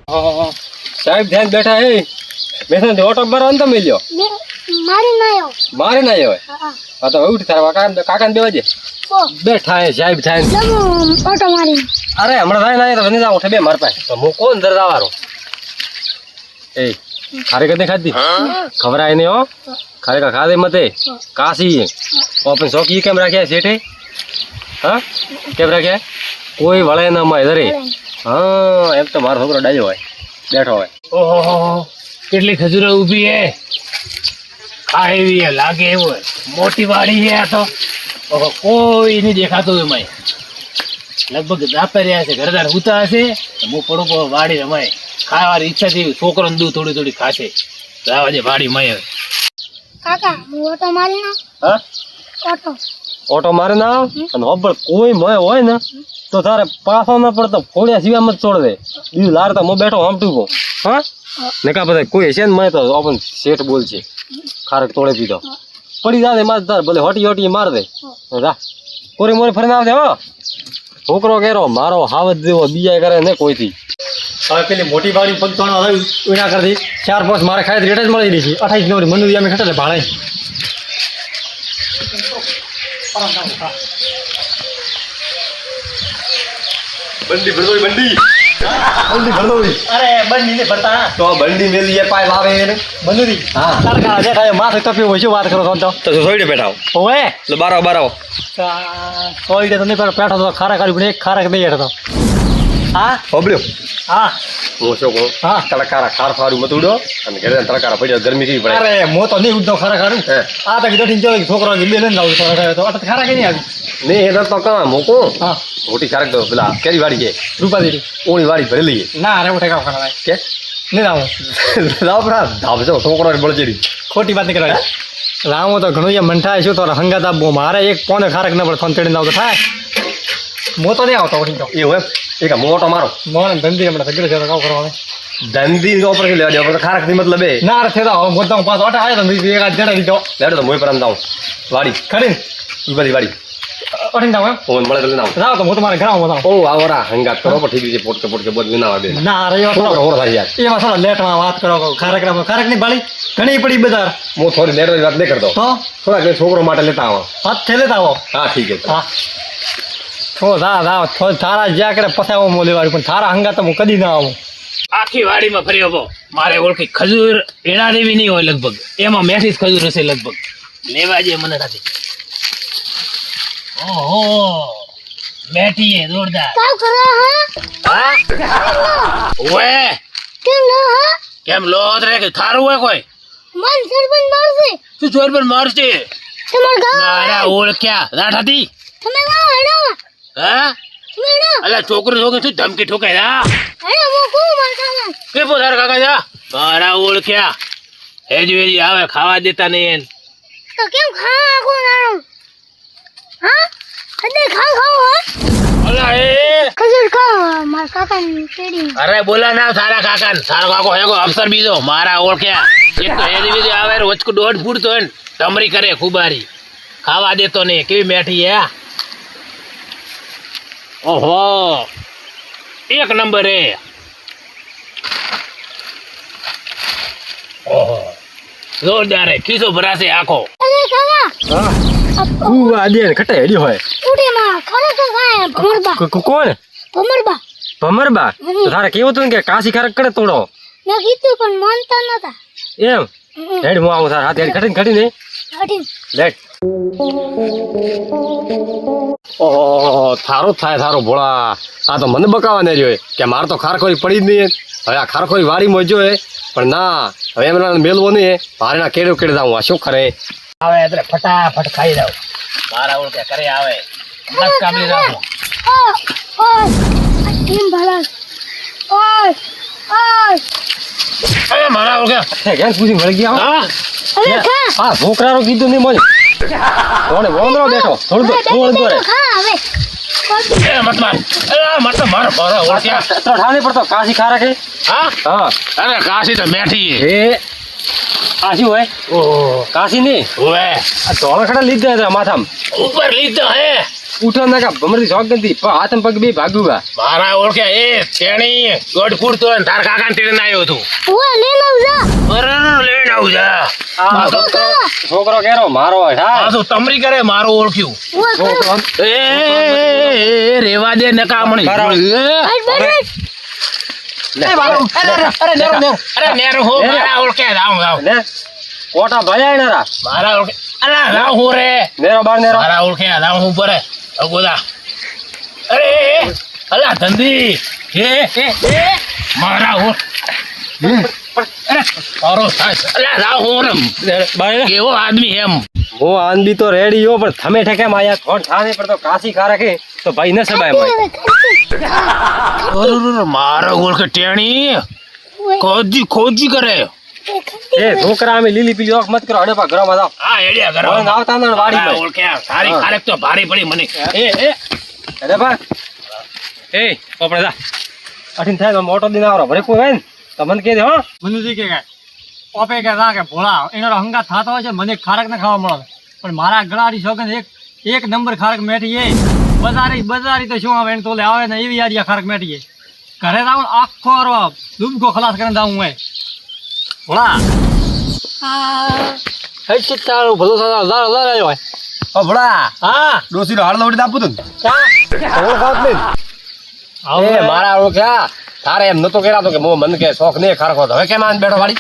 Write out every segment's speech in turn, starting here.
સાહેબ ધ્યાન બેઠા હે બેઠા તો ઓટો ભરવાનો તો મળ્યો મારે ના આવ્યો હા તો ઉઠ તારા કાકાને બેવા દે બેઠા હે સાહેબ થાય ઓટો મારી અરે હમણાં થાય ના તો વની જાવ ઉઠે બે માર પાસે તો હું કોણ દરદાવારો એ ખારે કદે ખાધી ખબરાય નહીં હો ખારે કા ખાધે મતે કાસી ઓપન શોકી કેમ રાખ્યા શેઠે હા કેમ રાખ્યા કોઈ વળે ના માં ધરે હા એમ તો મારો છોકરો ડાયો હોય બેઠો હોય ઓહો કેટલી ખજૂરો ઊભી હે ખાવી હે લાગે એવું હે મોટી વાડી હે આ તો ઓહો કોઈ નહીં દેખાતું એમાં લગભગ જાતા રહ્યા છે ઘરદાર ઉતા હશે હું પડો વાડી રમાય ખાવાની ઈચ્છા થઈ છોકરો દૂધ થોડી થોડી ખાશે જવા દે વાડી મય કાકા હું ઓટો મારી ના હા ઓટો મારે ના અને હોબળ કોઈ મય હોય ને તો તારે પાછો ના પડતો ફોડ્યા સિવાય જ છોડ દે બીજું લારતા હું બેઠો આમટું કહું હા ને કા બધા કોઈ હશે ને મય તો આપણ શેઠ બોલશે ખારક તોડે પીધો પડી જાય માર તાર ભલે હોટી હોટી માર દે જા કોરી મોરી ફરીને આવજે હો છોકરો કેરો મારો હાવત જેવો બીજા કરે ને કોઈથી હવે પેલી મોટી વાળી પગતોણો આવ્યું એના કરતી 4-5 મારે ખાય રેટ જ મળી રહી છે 28 નવરી મનુ અમે ખટલે ભાળે બંડી ભરદોઈ બંડી ભરદોઈ અરે બંડી ને ભરતા તો બંડી મેલી એ પાય લાવે એને બંદુરી હા સરકાર દેખાય માથે તપી હોય શું વાત કરો તો સોઈડે બેઠાઓ ઓએ એટલે બારો સોઈડે તો નહીં બેઠો તો ખારા કરી પણ એક ખારા નહીં હેઠો હા હોબલ્યો હા હું શું કહું હા તડકારા ખાર ફારું મતુડો અને ઘરે તડકારા પડ્યો ગરમી કેવી પડે અરે મો તો નહીં ઉડતો ખારા ખારું આ તો કીધું જો છોકરો બે લઈને લાવું તો અટ ખારા કે નહીં આવી નહીં એને તો કાં મોકો હા મોટી ખારક તો પેલા કેરી વાડી છે રૂપા દેડી ઓણી વાડી ભરેલી છે ના અરે ઉઠે કામ ખાના કે નહીં લાવો લાવ પરા ધાબજો છોકરો બળચેરી ખોટી વાત નહીં કરવાની લાવો તો ઘણું એ મંઠાય શું તો હંગાત આપવો મારે એક પોને ખારક ન પડે ફોન તેડી લાવ તો થાય મો તો નહીં આવતો ઓછી તો એવું એમ એક મોટો મારો મોને ધંધી હમણાં સગડે છે તો કામ કરવાનું ધંધી ઉપર કે લેવા દે ખારક ની મતલબ એ ના રે થેતા મોટા પાસ ઓટા આવ્યો તો એક આ જડા દીધો લેડો તો મોય પર આમ જાવ વાડી ખરી બધી વાડી ઓઠીને જાવ ફોન મળે તો ના જાવ તો હું તમારે ઘરાવ બતાવ ઓ આવરા હંગાત કરો પણ ઠીક છે પોટકે બોલ ના આવે ના રે હોરો થાય યાર એમાં સાલા લેટમાં વાત કરો ખારક ની બાળી ઘણી પડી બજાર હું થોડી લેટ વાત નહીં કરતો તો થોડા છોકરો માટે લેતા આવો હાથ થે લેતા આવો હા ઠીક છે હા થારા જ્યાં કરે પસાવો મો લેવાડી પણ થારા હંગા તો હું કદી ના આવું આખી વાડીમાં ફર્યો હતો મારે ઓળખી ખજૂર એના જેવી નહીં હોય લગભગ એમાં મેઠી જ ખજૂર હશે લગભગ લેવા જઈએ મને નથી ઓહો મેઠી હે જોરદાર કામ કરો હા ઓએ કેમ લો રે કે થારું હોય કોઈ મન સરપંચ મારશે તું ચોર પર મારશે તમાર ગાવ મારા ઓળખ્યા રાઠ હતી તમે ગાવ હેડો હા તમે હેડો અલા છોકરી તું ધમકી ઠોકાય હા હેડો હું કો માર કાકા કે પોતાર કાકા જા મારા ઓળખ્યા હેજવેજી આવે ખાવા દેતા નહીં તો કેમ ખાવા કો નાનો હા અદે ખાવ હો અલા એ ખજૂર ખા માર કાકા ની પેડી અરે બોલા ના તારા કાકા તારો કાકો હેગો અફસર બીજો મારા ઓળખ્યા એક તો હેજવેજી આવે વચકુ 1.5 ફૂટ તો તમરી કરે ખુબારી ખાવા દેતો નહીં કેવી મેઠી હે ઓહો એક નંબર હે ઓહો જોરદાર હે ખીસો ભરાશે આખો અરે કાકા હા તું આદે ખટે હેડી હોય ઉડે માં ખરો તો ગાય ભમરબા કોણ ભમરબા હમ. તારે કેવું તું કે કાશી ખારક કરે તોડો મેં કીધું પણ માનતા નતા એમ હેડ હું આવું તાર હાથ હેડ ખટી ને હટી લેટ ઓહો થારો થાય થારો ભોળા આ તો મને બકાવા ને રહ્યો કે મારે તો ખારખોરી પડી જ નહીં હવે આ ખારખોરી વાડી મોજો હે પણ ના હવે એમના મેલવો નહીં મારે ના કેડો કેડે જાઉં આ શું કરે આવે એટલે ફટાફટ ખાઈ જાવ મારા ઓળખે કરે આવે મસ્ત કામી રાખો ઓય ટીમ ભલા ઓય અરે મારા ઓળખે કેમ પૂછી મળી ગયા હા અરે ખા હા છોકરાનો કીધું નહીં મને કોણે વોંદરો બેઠો થોડું દોરે ખા હવે એ મત માર મારો ઓળખ્યા તો ઠાને પડતો કાશી ખારક હે હા હા અરે કાશી તો મેઠી હે એ કાશી હોય ઓહ કાશી નહીં ઓએ આ ધોળા ખડા લીધા હતા માથામાં ઉપર લીધો હે ઉઠો ના કા ભમરથી શોખ નથી પણ હાથ પગ બે ભાગુગા મારા ઓળખ્યા એ તેણી ગોડ કૂડતો હોય ને તાર કાકાને તેડીને આવ્યો તું ઓય લે લઉં જા બરાબર લઈને આવું જા છોકરો કેરો મારો હોય આ હા તો તમરી કરે મારું ઓળખ્યું ઓય છોકરો એ રેવા દે નકામણી બરાબર. અરે નેરો હો મારા ઓળખ્યા રાવ ને કોટા ભજાય નારા મારા ઓળખ્યા અલા રાવ હું રે નેરો બાર નેરો મારા ઓળખ્યા રાવ હું પરે અગોદા અરે અલા ધંધી એ મારા ઓળ અરે તારો સાસ અલા રાવ હું રે કેવો આદમી એમ હું આંદી તો રેડી હો પણ તમે ઠેકે માયા થોડ થાને પર તો કાસી ખા રાખે તો ભાઈ ન સબાય ભાઈ મારા ઓળખે ટેણી ખોજી કરે એ છોકરા અમે લીલી પીલી ઓખ મત કરો હડે પા ઘરમાં જાવ આ એડિયા કરો હવે આવતા ના વાડી મારા માં ઓળખ્યા સારી હા. ખારેક તો ભારી પડી મને હડે પા એ આપણે જા અઠીન થાય તો મોટો દિન આવરો ભરે કોઈ હોય ને તો મને કહી દે હો મનુજી કે ઓપે કે રા કે ભોળા એનો હંગા થતો હોય છે મને ખારક ના ખાવા મળે પણ મારા ગળાડી શોખન એક નંબર ખારક મેઠી એ બજારી તો શું આવે એને તોલે આવે ને એવી યારી ખારક મેઠી એ ઘરે જાવ આખો ડૂબકો ખલાસ કરીને જાઉં હું ભોળા હઈ ચિત તારું ભલું આવ્યો હોય ઓ ભડા હા ડોસીનો હાડ લવડી આપું તું આવું એ મારા ઓળખ્યા તારે એમ નતો કેરાતો કે મો મન કે શોખ ને ખારકો તો હવે કેમ આન બેઠો વાડી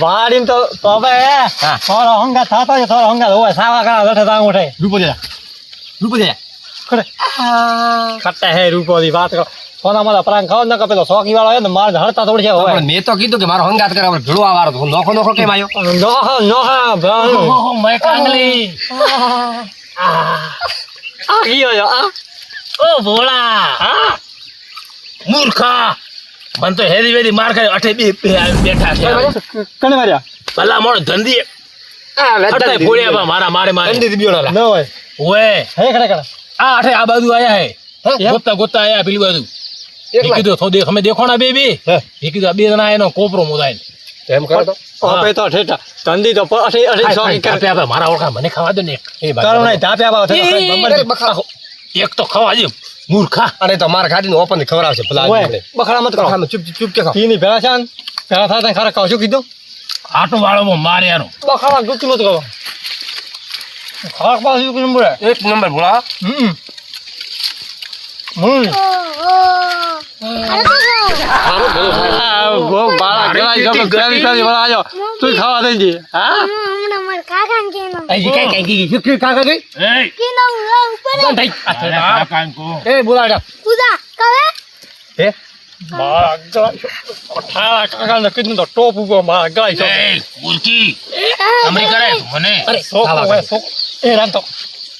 વાડીમ તો હવે હા. થોડો હંગા થતો હોય થોડો હંગા હોય સાવા કરા લઠે જાઉં ઉઠે રૂપો દે ખટ્ટા હે રૂપોની વાત કરો સોના મારા પ્રાણ ખાવ ન પેલો શોખી વાળો હોય ને મારે હળતા થોડી છે હવે મેં તો કીધું કે મારો હંગાત કરે આપણે ભીડો આવારો તો નોખો નોખો કેમ આવ્યો ઓહો મે કાંગલી આ ગયો જો આ ઓ ભોળા હા મૂર્ખા મન તો હેરી વેરી માર ખાય અઠે બેઠા છે કને માર્યા ભલા મોણ ધંધી અટે ફોડ્યા બા મારા મારે ન હોય ઓએ હે ખરેખર આ અઠે આ બાજુ આયા હે ગોતા આયા પેલી બાજુ એકલા? કીધું તો દેખ અમે દેખો ના બે એ કીધું આ બે જણા એનો કોપરો મોદાય એમ કરો તો ઓપે તો ઠેઠા ધંધી તો અઠે અઠે શોખી કરે મારા ઓળખા મને ખાવા દો ને એક. એ કરું નહીં ધાપ્યા બાવ એક તો ખાવા દે મૂર્ખા અરે તો મારા ગાડીનો ઓપન ખવડાવશે ભલા આદમીને. બખડા મત કરો ચૂપ ચૂપ ચૂપ કે ખાઓ. તીની ભેળા છે ને ભેળા થાય ખરા કહો શું કીધું આટો વાળો મારે યાર બખડા ગુચી મત કરો ખરાક પાસ શું કરી મળે એક નંબર ભોળા હમ તું ખાવા થઈ જઈએ હા હમણાં મારા કાકાને કહેવાનું. એય કીધું, ઉપર જ. આ કાંકો એ બોલાડ્યા ઉદા, કહે? મારા ગળા કાકા કીધું તો ટોપ ઉભો મારા ગળા એય મૂર્ખી અમરી કરે મને છોકરો હોય છોકરો એ રાંધતો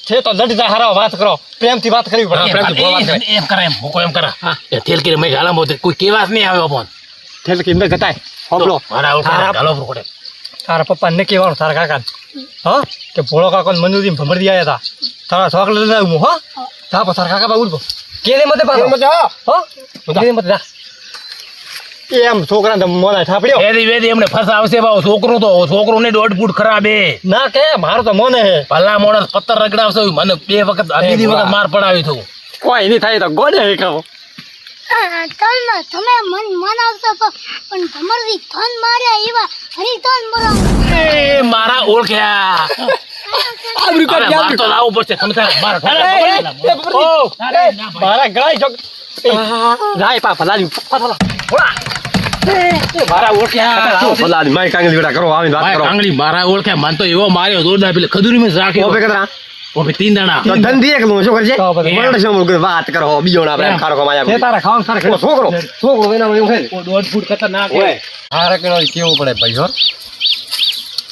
છે તો લડી જાય હારા વાત કરો પ્રેમથી વાત કરવી પડે પ્રેમથી બોલવા કરે એમ કરે એમ ભૂકો એમ કરે એ તેલ કે મેં ગાલા મોતે કોઈ કેવાસ નહીં આવ્યો પણ થેલ કે મેં ગતાય હોબલો મારા ઓળખા ગાલો પર પડે તારા પપ્પા ને કહેવાનું તારા કાકા હા કે ભોળો કાકો મનુજી ભમરદી આવ્યા હતા તારા ચોકલેટ લઈને આવ્યું હા તા પછી તારા કાકા બા ઉડબો કેને મતે પાછો કેને મતે જા એમ છોકરાને મોના ઠાપડ્યો વેદી વેદી એમને ફસાવશે બાવ છોકરો ને 1.5 ફૂટ ખરાબે ના કે મારો તો મોને હે ભલા મોણસ પત્તર રગડાવશે મને બે વખત બીજી વખત માર પડાવી થયું કોઈ નહીં થાય તો ગોડે હે ખાઓ તમે મન મનાવશો પણ ભમરજી થન માર્યા એવા હરી થન મરાવ. એ મારા ઓળખ્યા હવે માર તો લાવવું પડશે તમે તારે માર મારા ગળાઈ ચોક રાય પા ભલાજી પથલા મારા ઓળખ્યા ભલા આદમી મારી કાંગલી બેટા કરો આવીને વાત કરો કાંગળી મારા ઓળખ્યા મન તો એવો માર્યો જોરદાર પેલે ખદુરી માં રાખ્યો ઓપે કતરા ઓપે 3 દાણા તો ધંધી એકલું શું કરશે તો પછી મને શું બોલ વાત કરો બીજો ના આપણે ખારો કમાયા તે તારા ખાવાનું સારા છોકરો એના એવું ખાય 1.5 ફૂટ ખતરનાક ઓય હારે કેનો કેવું પડે ભાઈ હો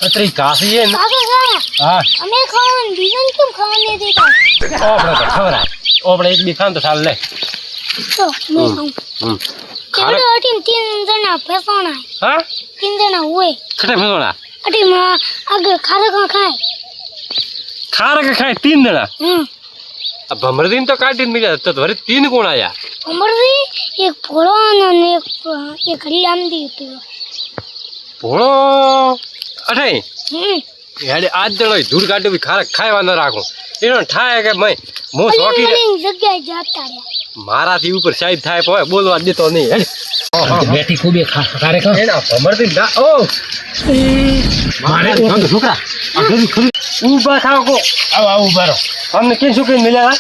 અતરી કાસી હે ને કાકા કાકા, હા અમે ખાવાનું બીજાને કેમ ખાવા નહીં દેતા? ઓપડે તો ખબર ઓપડે એક બી ખાન તો ચાલ લે તો મેં ખાઉં. કેવડે અટીને 3 જણા ફેંસવાના હે. હા 3 જણા હોય ખટે ફેંસોણા અટીમાં આગળ ખારકા ખાય. ખારે કે ખાય 3 જણા હમ આ ભમરદીન તો કાઢીને મળ્યા તો વરે 3 કોણ આયા ભમરજી એક ભોળવાનો ને એક હરિયામદી હતો. ભોળો અઠે હમ હેડે આજ દડો ધૂળ કાઢી બી ખારક ખાવા ન રાખું એનો થાય કે મય હું શોખી જગ્યાએ જતા રહ્યા મારાથી ઉપર સાઈડ થાય પોય બોલવા દેતો નહીં હેડ બેટી ખૂબ ખારે ખા એના ભમરથી ના ઓ મારે છોકરા આ ગરી ખરી ઊભા થાવ કો આવ ઉભારો અમને કેમ શું કઈ મળ્યા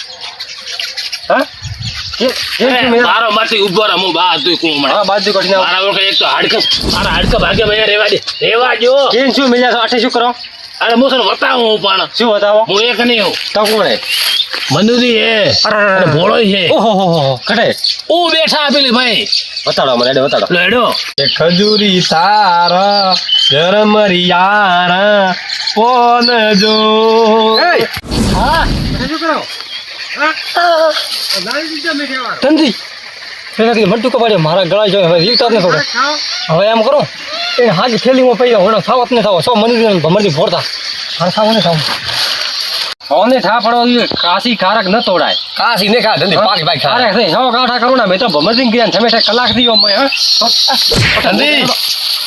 હા કેમ શું મળ્યા મારો માથી ઉભો રહો હું બા તું કોણ હા બાજુ કાઢીને આવો. મારા ઓળખે એક તો મારા હાડકા ભાગે ભાઈ રેવા જો કેમ શું મળ્યા છો આઠે શું કરો અરે હું સર બતાવું હું પણ શું બતાવો હું એક નહીં હું તો કોણ હે મનુજી હે અને ભોળો છે ઓહો હો હો કટે હું બેઠા આપેલી ભાઈ બતાડો મને હેડે બતાડો લેડો એ ખજૂરી તારા જરમરિયારા કોન જો હા શું કરો તંદી પેલા મટું કપાડ્યો મારા ગળા જો હવે જીવતા જ ન થોડે હવે એમ કરો એ હાજી થેલીમાં પૈયા હોણા થાવત ને થાવ સો મની ભમરથી ફોડતા હા થાવ ને થાવ ઓને થા પડો કાસી ખારક ન તોડાય કાસી ને ખા ધંધી પાકી બાકી ખારક નહીં હો ગાઠા કરું ના મેં તો ભમરથી ગયા તમે કલાક દીવો મે હ ધંધી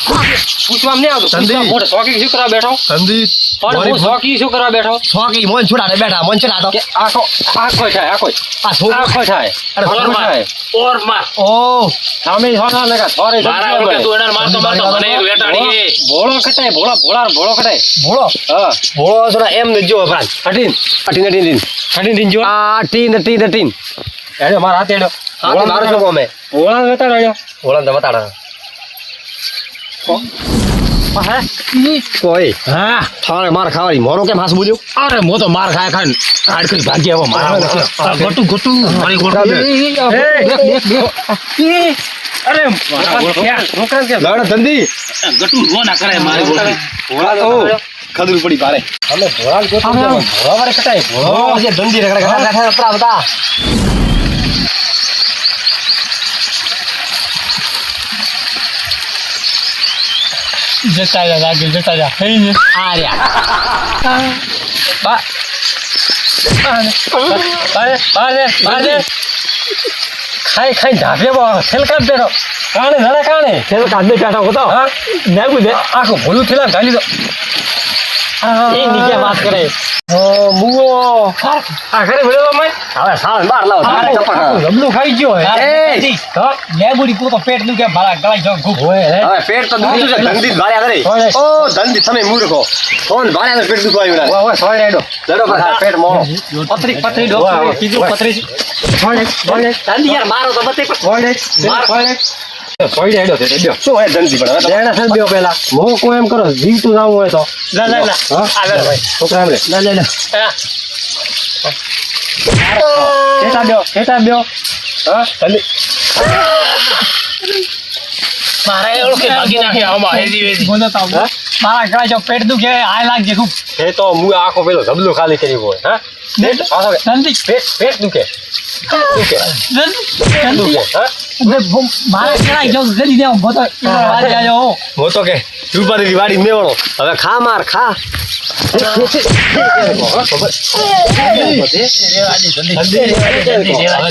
પૂછવા નહીં આવતું ધંધી. મોટે શોકી શું કરવા બેઠો સંદીપ પણ હું શોકી શું કરવા બેઠો છોકી મોન છોડાડે બેઠા મોન છોડાડો કે આખો આખો થાય આખો આ છોકરો આખો થાય અરે આખો ઓર માર થાય ઓર માર ઓ સામે હોના લગા થોરે મારા ઓળખે તું એના મારતો મારતો મને એક વેટાડી ભોળો કટાય ભોળો કટાય ભોળો હા ભોળો થોડા એમ ન જો ભાઈ અટીન જો આ ટીન એડો માર હાથે એડો ભોળા મારો શું કોમે ભોળા વેતાડો એડો ભોળા તો વતાડો કોઈ હા થાળે માર ખાવાની મોરો કેમ હાસ બોલ્યો અરે મો તો માર ખાય ખાન હાડકડી ભાગી આવો મારા ઓળખે. આ ગટુ ગટુ મારી ઓળખે. અરે છોકરા કે લડ ધંધી ગટુ રો ના કરે મારી ઓળખે. ભોળા તો ખદુર પડી પારે અમે ભોળા ગોતો ભોળા વાળે કટાય ભોળા જે ધંધી રગડા કટા બતા જતા જા લાગે જતા જા થઈ ને આ રહ્યા બા બારે ખાઈ ધાબે થેલકા બેઠો કાણે થેલ કાંદે બેઠો હતો હા નાગુ દે આખો ભૂલું થેલા ઢાલી દો એ નીચે વાત કરે મુઓ આ ઘરે ભરેલો મય હવે સાવ બાર લાવ તારે ચપક લબલું ખાઈ ગયો હે એ તો લેબુડી કો તો પેટ નું કે ભાડા ગળાઈ જાવ ખૂબ હોય હવે પેટ તો દુખતું છે ધંધી ભાળ્યા કરે ઓ ધંધી તમે મૂર્ખો કોણ ભાળ્યા પેટ દુખવાયું ના ઓય સોય રેડો લડો પર પેટ મોળો પતરી ડોક કીધું પતરી સોય ધંધી યાર મારો તો બતે સોય સોય રેડો તે દેજો શું હે ધંધી પણ દેણા સર બેઓ પહેલા મો કો એમ કરો જીવતું જાવું હોય તો લા હા આગળ ભાઈ છોકરા લે લે કેટા બેઓ હા ધંધી મારા ઓળખે ભાગી નાખે આમાં હેજી વેજી બોલો તો મારા ગળા જો પેટ દુખે આ લાગજે ખૂબ એ તો હું આખો પેલો ધબલો ખાલી કરી હોય હા પેટ પાછો જલ્દી પેટ દુખે જલ્દી હા મારા ગળા જો જલ્દી દે હું બોતો વાડી આયો હું તો કે રૂપારી વાડી મેવણો હવે ખા માર ખા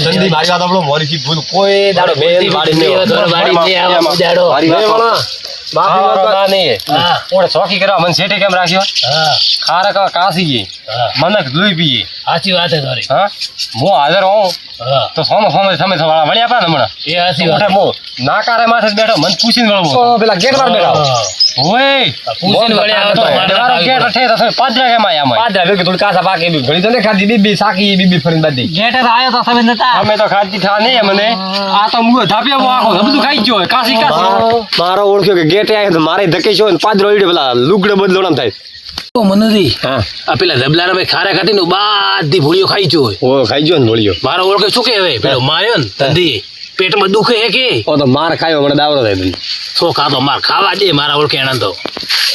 ધંધી મારી વાત આપણો મોરી થી ભૂલ કોઈ દાડો બેન વાડી બાપી વાત નહીં હા. ઓણે ચોકી કરવા મને સેટે કેમ રાખ્યો હા ખારક કાસી ગઈ મનક દૂઈ પીએ સાચી વાત છે તારી હા હું હાજર હોઉં હા તો સોનો તમે વાળા વળી આપા ને હમણાં એ સાચી વાત મોટે મો નાકારે માથે જ બેઠો મને પૂછીને વળવું પેલા ગેટ વાર બેઠા ઓય પૂછીને વળ્યા હતો, મારે મારો ગેટ ઠે તો પાદરા કેમ આયા પાદરા કે થોડી કાસા પાકે બી ઘડી તો ને ખાધી બીબી સાકી બીબી ફરીને બાદી ગેટર આયો તો તમે નતા અમે તો ખાધી થા નહીં મને આ તો મુઓ ધાપ્યો આખો બધું ખાઈ ગયો કાસી મારો ઓળખ્યો કે ગેટે આયો તો મારે ધકે છો ને પાદરો ઈડે પેલા લુગડે બદલોણામ થાય ઓ મનુજી હા આ પેલા ધબલાના ભાઈ ખારે ખાટી નું બાધી ભૂળીઓ ખાઈ ગયો ઓ ખાઈ ગયો ને ભોળ્યો મારો ઓળખે શું કે હવે પેલો માર્યો ને ધંધી પેટમાં દુખે હે કે ઓ તો માર ખાયો મને દાવરો થાય તને છો ખાતો માર ખાવા દે મારા ઓળખે એના તો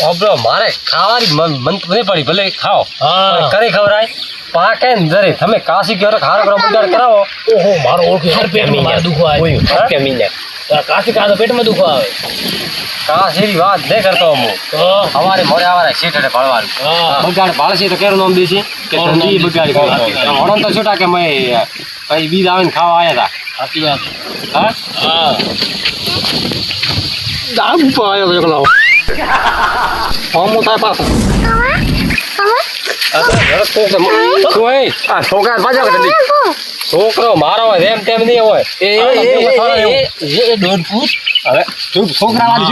અબરો મારે ખાવાની મન તો નહીં પડી ભલે ખાઓ હા કરે ખવરાય પાકે ને જરે તમે કાશી કરો ખારો કરો બગાડ કરાવો ઓહો મારો ઓળખે હર પેટમાં માર દુખો આવે કે મીને કાશી ખાતો પેટમાં દુખો આવે કાશીની વાત નહીં કરતો હું તો અમારે મોરે આવારે શેઠે ભળવાનું હા. બગાડ ભાળશે તો કેરું નામ દેશે કે કોનું નામ ધંધી બગાડી દેશે? હણો તો છોટા કે મેં કઈ બીજ આવીને ખાવા આવ્યા સાચી વાત હતા હા હા દારૂ ઉપર આવ્યો એકલો હમું થાય પાછો આવા આ છોકરા પાછા કે છોકરો મારો હોય એમ તેમ નહીં હોય એ દોઢ ફૂટ હવે તું છોકરા વાળી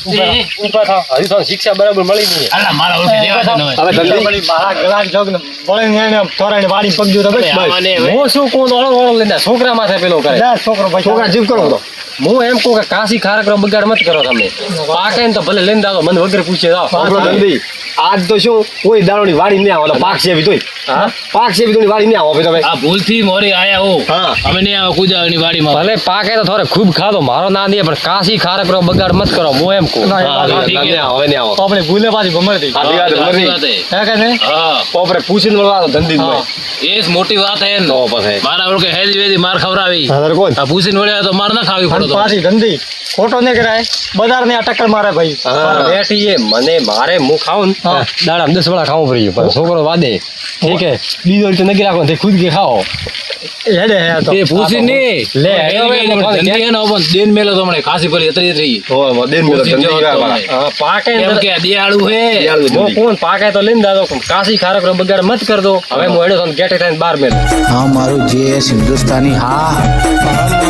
જો ઊભા થાવ હજી તો શિક્ષા બરાબર મળી નહીં અલા મારા ઓળખે લેવા છે ને હવે. હવે ધંધી વળી મારા ગળાની જોગ ને વળીને એને થોરાઈને વાળી પગ જો તો બસ બસ. મને હવે હું શું કોણ ઓળો લઈને છોકરા માથે પેલો કરે જા છોકરો ભાઈ છોકરા જીવ કરો તો હું એમ કહું કે કાશી ખારકરો બગાડ મત કરો તમે પાકે ને તો ભલે લઈને દાદો મને વગર પૂછે જાઓ ધંધી આજ તો શું કોઈ દાડોની વાડી નહીં આવો પાક સેવી તોય હા પાક સેવી તોય વાડી નહીં આવો ભાઈ તમે આ ભૂલથી મોરી આયા હો હા. અમે નહીં આવો કુદાવાની વાડીમાં ભલે પાકે તો થોડે ખૂબ ખાધો મારો ના દે પણ કાશી ખારકરો બગાડ મત કરો હું એમ કહું ના, હા, ઠીક ના, છે. ના, હવે નહીં આવો તો આપણે ભૂલે પાછી ભમરતી હા, ઠીક છે, સાચી બધી. વાત હે. હે કે નહીં? હા પોપરે પૂછીને મળવા તો ધંધી જ હા. હોય. એ જ મોટી વાત હે ને. તો પછી મારા ઓળખે હેદી વેદી માર ખવડાવી તારે કોણ આ પૂછીને વળ્યા તો માર ના ખાવી અને પડતો પાછી ગંદી ખોટો નહીં કરાય બજાર ને આ ટક્કર મારે ભાઈ હા, બેઠી એ મને મારે હું ખાઉં ને હા. દાડા 10 વાળા ખાવું પડી પણ છોકરો વાદે ઠીક હે બીજો રીતે નગી રાખો તે ખુદ કે ખાઓ હેડે હે આ તો એ પૂછી નહીં લે, હેદી હવે વેદી મને ધંધી હે ને ઓપન દેન મેલો તો મને ખાસી પડી અત્યારે થઈ હો દેન મેલો પૂછી ધંધી જવા વાળા. તો હા, પાકે ને એમ કે દિયાળુ હે દિયાળુ હું ધંધી. કોણ પાકે તો લઈને દાદો કાશી ખારકરો બગાડ મત કર દો હવે હું હેડો તો ગેટે થઈને બહાર મેલ हाँ मारो जेएस हिंदुस्तानी हाँ